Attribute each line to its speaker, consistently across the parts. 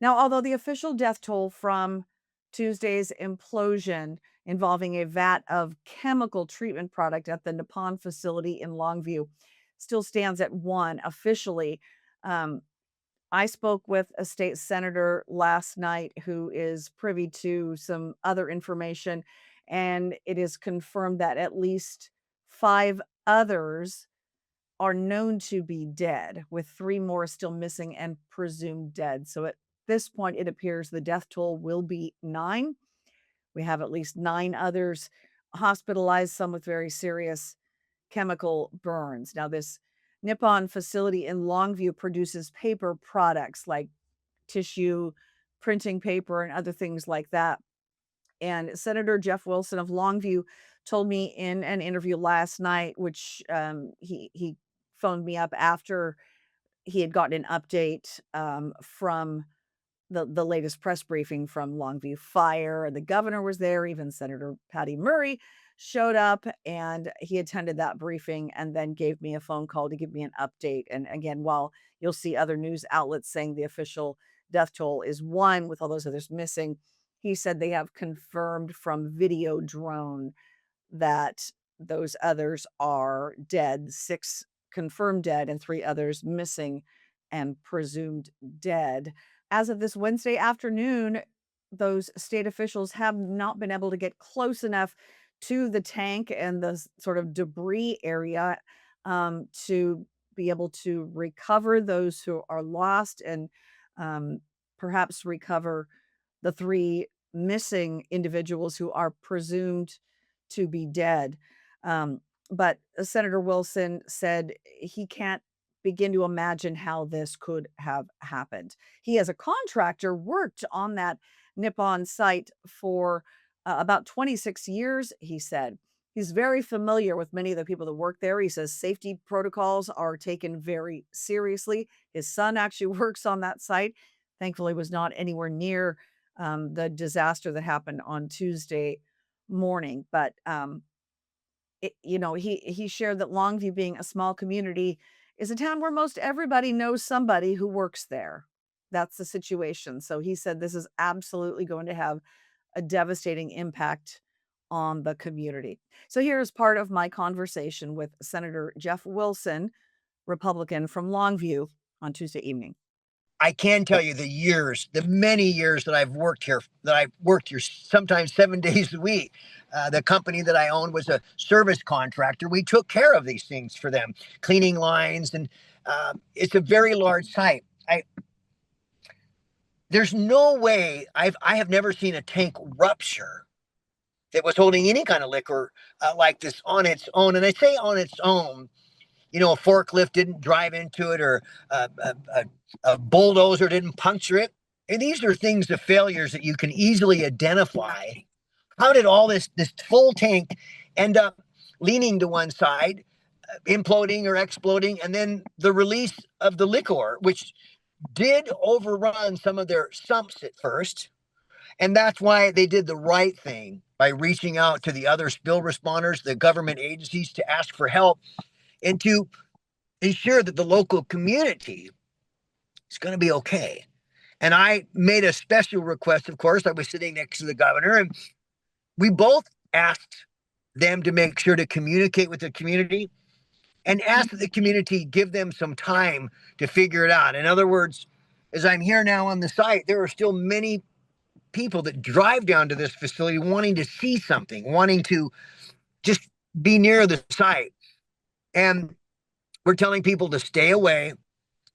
Speaker 1: Now, although the official death toll from Tuesday's implosion involving a vat of chemical treatment product at the Nippon facility in Longview still stands at one officially. Um, I spoke with a state senator last night who is privy to some other information, and it is confirmed that at least five others are known to be dead, with 3 more still missing and presumed dead. So at this point, it appears the death toll will be 9. We have at least 9 others hospitalized, some with very serious chemical burns. Now, this Nippon facility in Longview produces paper products like tissue, printing paper, and other things like that. And Senator Jeff Wilson of Longview told me in an interview last night, which he phoned me up after he had gotten an update from the latest press briefing from Longview Fire. The governor was there, even Senator Patty Murray showed up, and he attended that briefing and then gave me a phone call to give me an update. And again, while you'll see other news outlets saying the official death toll is 1 with all those others missing, he said they have confirmed from video drone that those others are dead, 6 confirmed dead and 3 others missing and presumed dead. As of this Wednesday afternoon, those state officials have not been able to get close enough to the tank and the sort of debris area to be able to recover those who are lost and um, perhaps recover the 3 missing individuals who are presumed to be dead. But Senator Wilson said he can't begin to imagine how this could have happened. He, as a contractor, worked on that Nippon site for about 26 years, he said. He's very familiar with many of the people that work there. He says safety protocols are taken very seriously. His son actually works on that site. Thankfully, was not anywhere near the disaster that happened on Tuesday morning. But he shared that Longview, being a small community, is a town where most everybody knows somebody who works there. That's the situation. So he said this is absolutely going to have a devastating impact on the community. So here's part of my conversation with Senator Jeff Wilson, Republican from Longview, on Tuesday evening.
Speaker 2: I can tell you the many years that I've worked here sometimes 7 days a week. The company that I owned was a service contractor. We took care of these things for them, cleaning lines, and it's a very large site. There's no way I have never seen a tank rupture that was holding any kind of liquor like this on its own. And I say on its own, a forklift didn't drive into it, or a bulldozer didn't puncture it. And these are things of failures that you can easily identify. How did all this full tank end up leaning to one side, imploding or exploding, and then the release of the liquor, which did overrun some of their sumps at first. And that's why they did the right thing by reaching out to the other spill responders, the government agencies, to ask for help and to ensure that the local community is going to be okay. And I made a special request, of course. I was sitting next to the governor, and we both asked them to make sure to communicate with the community and ask that the community give them some time to figure it out. In other words, as I'm here now on the site, there are still many people that drive down to this facility wanting to see something, wanting to just be near the site. And we're telling people to stay away.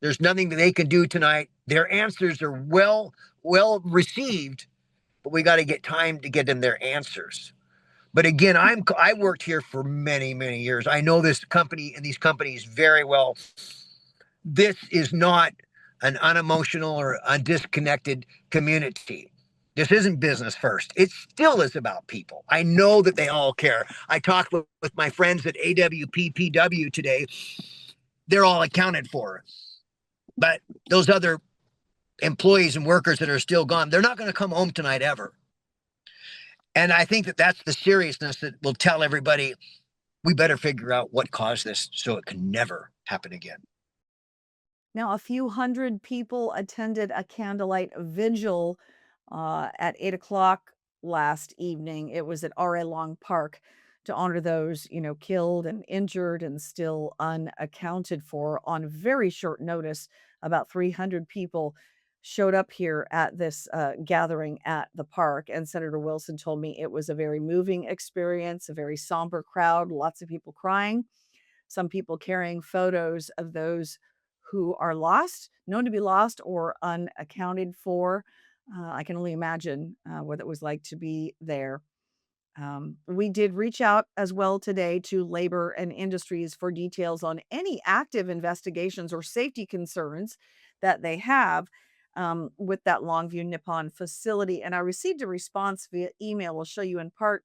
Speaker 2: There's nothing that they can do tonight. Their answers are well received, but we got to get time to get them their answers. But again, I worked here for many years. I know this company and these companies very well. This is not an unemotional or undisconnected community. This isn't business first. It still is about people. I know that they all care. I talked with my friends at AWPPW today. They're all accounted for. But those other employees and workers that are still gone, they're not going to come home tonight ever. And I think that that's the seriousness that will tell everybody we better figure out what caused this so it can never happen again.
Speaker 1: Now, a few hundred people attended a candlelight vigil at 8 o'clock last evening. It was at R.A. Long Park to honor those, killed and injured and still unaccounted for on very short notice. About 300 people showed up here at this gathering at the park. And Senator Wilson told me it was a very moving experience, a very somber crowd, lots of people crying, some people carrying photos of those who are lost, known to be lost or unaccounted for. I can only imagine what it was like to be there. We did reach out as well today to labor and industries for details on any active investigations or safety concerns that they have with that Longview Nippon facility. And I received a response via email. We'll show you in part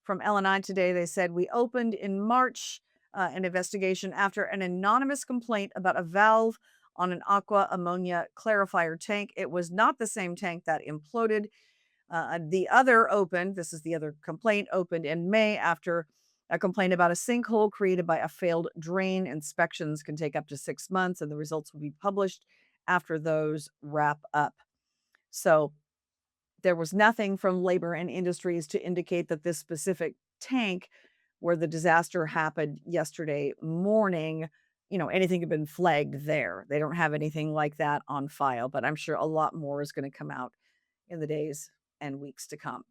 Speaker 1: from L&I today. They said, "We opened in March an investigation after an anonymous complaint about a valve on an aqua ammonia clarifier tank. It was not the same tank that imploded. The other opened, this is the other complaint, opened in May after a complaint about a sinkhole created by a failed drain. Inspections can take up to 6 months, and the results will be published after those wrap up." So there was nothing from labor and industries to indicate that this specific tank where the disaster happened yesterday morning, anything had been flagged there. They don't have anything like that on file, but I'm sure a lot more is going to come out in the days and weeks to come.